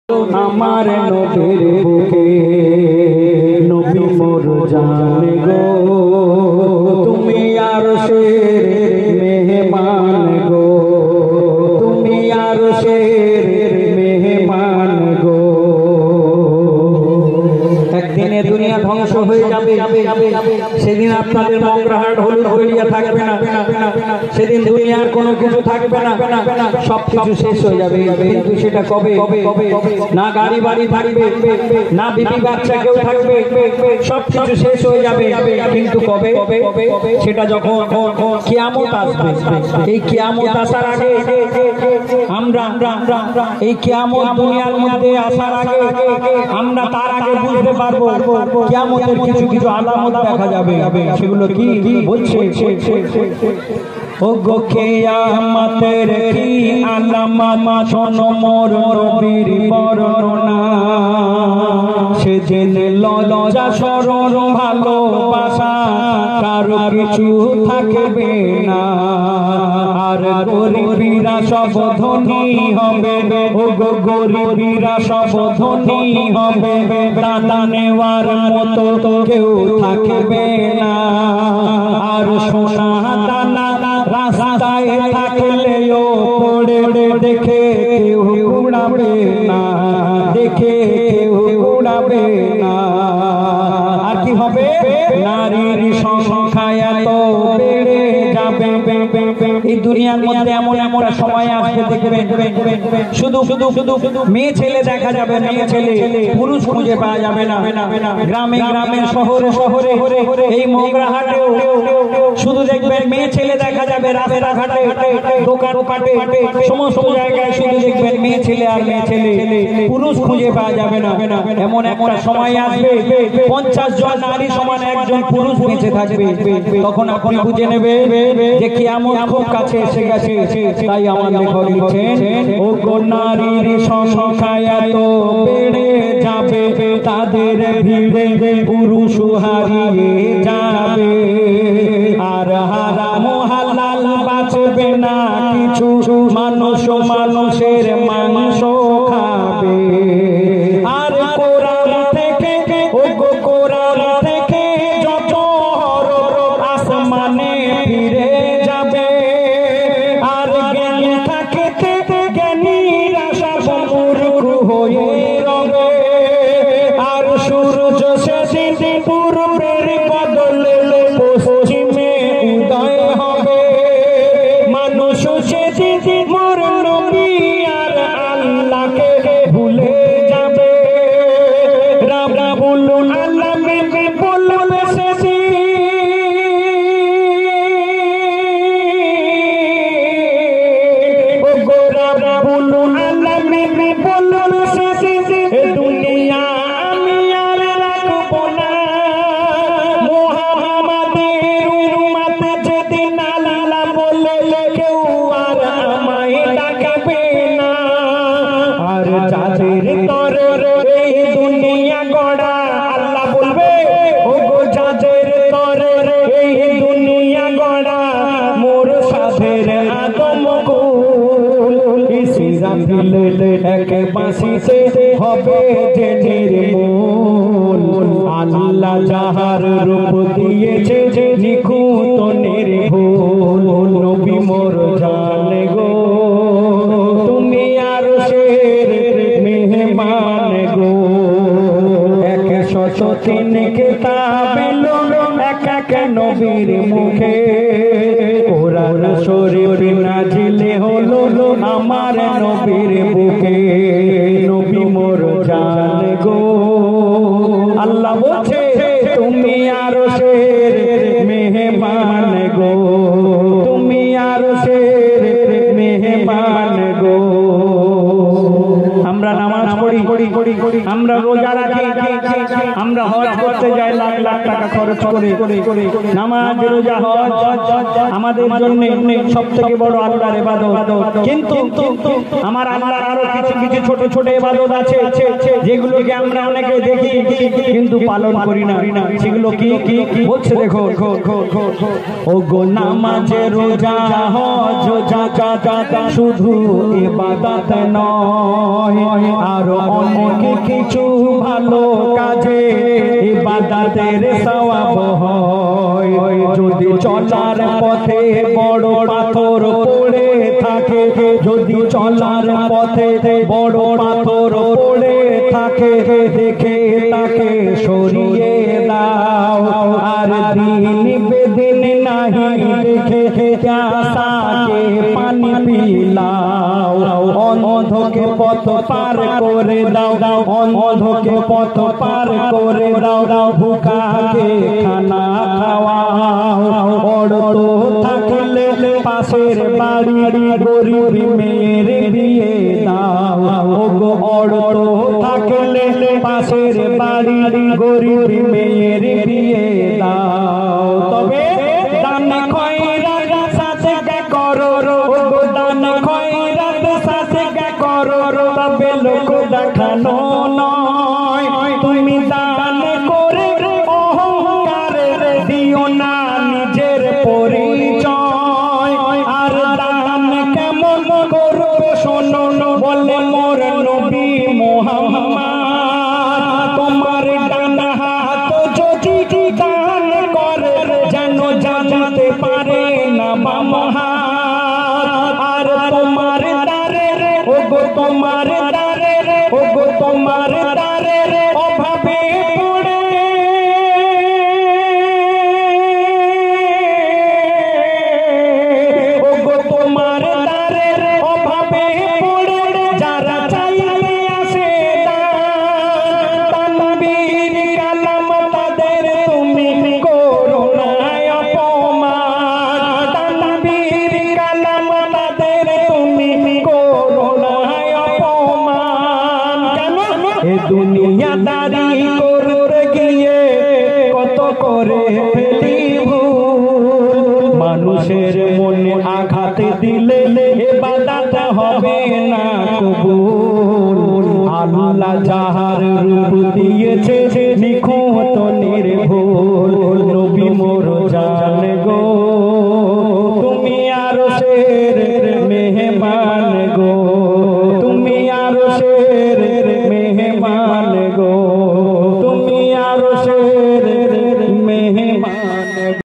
আমার নবীর বুকে নবী মোর জান গো তুমি আরশের মেহমান গো তুমি আরশের মেহমান গো একদিনে দুনিয়া ধ্বংস হয়ে যাবে সেদিন আপনাদের মগরাহাট হলুদ হইয়া থাকবে না সেদিন দুনিয়ার কোনো কিছু থাকবে না সব কিছু শেষ হয়ে যাবে কিন্তু সেটা কবে না গাড়ি বাড়ি থাকবে না বিবি বাচ্চা কেউ থাকবে সব কিছু শেষ হয়ে যাবে কিন্তু কবে সেটা যখন কিয়ামত আসবে এই কিয়ামত আসার আগে আমরা এই কিয়ামত দুনিয়ার মধ্যে আসার আগে আমরা তার আগে বুঝতে পারবো কিয়ামতের কিছু কিছু আলামত দেখা যাবে সেগুলো কি বলছে ও গো কিয়ামতের কি আলামত শোনো মোর নবীর বর্ণনা সেদিন লজ্জা শরম ভালোবাসা কারো কিছু থাকবে না আর গরিবীরা সব ধনী হবে ও গো গরিবীরা সব ধনী হবে দাদা নেওয়ার মতো কেউ থাকবে না আর সোনা দানা রাস্তায় থাকলেও পড়ে দেখে কেউ উড়াবে না দেখে কেউ উড়াবে না আর কি হবে নারীর সংখ্যা এত বেড়ে যাবে এই দুনিয়ার মধ্যে এমন এমন সময় আসবে দেখবেন শুধু শুধু শুধু মেয়ে ছেলে দেখা যাবে মেয়ে ছেলে পুরুষ খুঁজে পাওয়া যাবে না গ্রামে গ্রামে শহরে শহরে এই মগরাহাটেও শুধু দেখবেন মেয়ে ছেলে দেখা যাবে রাস্তাঘাটে দোকান পাটে সমস্ত জায়গায় শুধু দেখবেন মেয়ে ছেলে আর মেয়ে ছেলে পুরুষ খুঁজে পাওয়া যাবে না এমন একটা সময় আসবে 50 জন নারী সমান একজন পুরুষ বেঁচে থাকবে তখন আপনি বুঝে নেবে যে কিয়ামত খুব কাছে এসে গেছে তাই আমার লেখক লিখছেন ও গো নারীর সংখ্যা এত বেড়ে যাবে তাদের ভিড়ে পুরুষ হারিয়ে যাবে আর হারাম হালাল বাঁচবে না কিছু মানুষ মানুষের মাংস খাবে আর কোরআন থেকে ও গো কোরআন থেকে যত আসমানে ফিরে যাবে আর জ্ঞান থাকতে জ্ঞানীরা সব মূর্খ হয়ে রবে আর সূর্য সেদিন পূর্বের বদলে পশ্চিমে উদয় হবে মানুষ সেদিন মোর নবী আর আল্লাহকে ভুলে যাবে রাব্বুল আলামিন বলবে সেদিন ও গো রাব্বুল আলামিন বলবে সেদিন দুনিয়া আমি আর রাখবো না মুহাম্মাদের উম্মত যেদিন আল্লাহ বলে কেউ আর আমায় ডাকবে না আর যাদের তরে এই দুনিয়া গড়া আল্লাহ বলবে ও গো যাদের তরে এই দুনিয়া গড়া মোর সাথের আদম কুল ইসরাফিল এক বাঁশিতে হবে যে নির্মূল আল্লাহ যাহার রূপ দিয়েছে যে নিখুঁত নির্ভুল নবী মোর জান গো তুমি আরশের মেহমান গো 103 কিতাব এলো এক এক নবীর মুখে কোরআন শরীফ নাজিল হলো আমার নবীর বুকে নবী মোর জান গো আল্লাহ বলছে তুমি আরশের মেহমান গো তুমি আরশের মেহমান গো আমরা নামাজ পড়ি আমরা রোজা রাখি আমরা হজ করতে যাই লাখ লাখ টাকা খরচ করে নামাজ রোজা হজ আমাদের জন্য সবথেকে বড় আল্লাহর ইবাদত কিন্তু আমার আল্লাহর আরো কিছু কিছু ছোট ছোট ইবাদত আছে যেগুলোকে আমরা অনেকে দেখি কিন্তু পালন করি না সেগুলো কি বলছে দেখো ও গো নামাজ রোজা হজ যাকাত শুধু ইবাদত নয় আরো অনেক কিছু ভালো কাজে ইবাদতের সওয়াব হয়। যদি চলার পথে বড় পাথর পড়ে থাকে, যদি চলার পথে বড় পাথর পড়ে থাকে, দেখে তাকে সরিয়ে দাও। আর দিন বেদিন নাহি দেখে প্যাসাকে পানি পিলাও। অন্ধকে পথ পার করে দাও, অন্ধকে পথ পার করে দাও। ভুকাকে খানা খাওয়াও। অড় থাকলে পাশের বাড়ি গরিব মেয়ের বিয়ে দাও। ওগো অড় থাকলে পাশের বাড়ি গরিব মেয়ের বিয়ে দাও। তবে দান খয়রাত সাদকা করো, ওগো দান খয়রাত সাদকা করো। তবে লোক দেখানো নয়, তুমি দান করে অহংকার দিও না নিজের পরিচয়। আর দান কেমন করবে শোনো, বলে মোর নবী মুহাম্মদ। তোমার ডান হাত যদি দান করে, যেন জানতে পারে না বাম হাত। আর তোমার দ্বারে ওগো তোমার দ্বারে, ওগো তোমার দ্বারে অভাবে পড়ে, ওগো তোমার দ্বারে অভাবে পড়ে যারা চাইলে আসে দান। তানবীর কালাম তাদের তুমি করো না অপমান। তানবীর কালাম তাদের তুমি করো না অপমান। কেন এ দুনিয়াদারি করতে গিয়ে কত করে ফেলি ভুল। মানুষের মনে আঘাত দিলে ইবাদত হবে না কবুল। আল্লাহ যাহার রূপ দিয়েছে নিখুঁত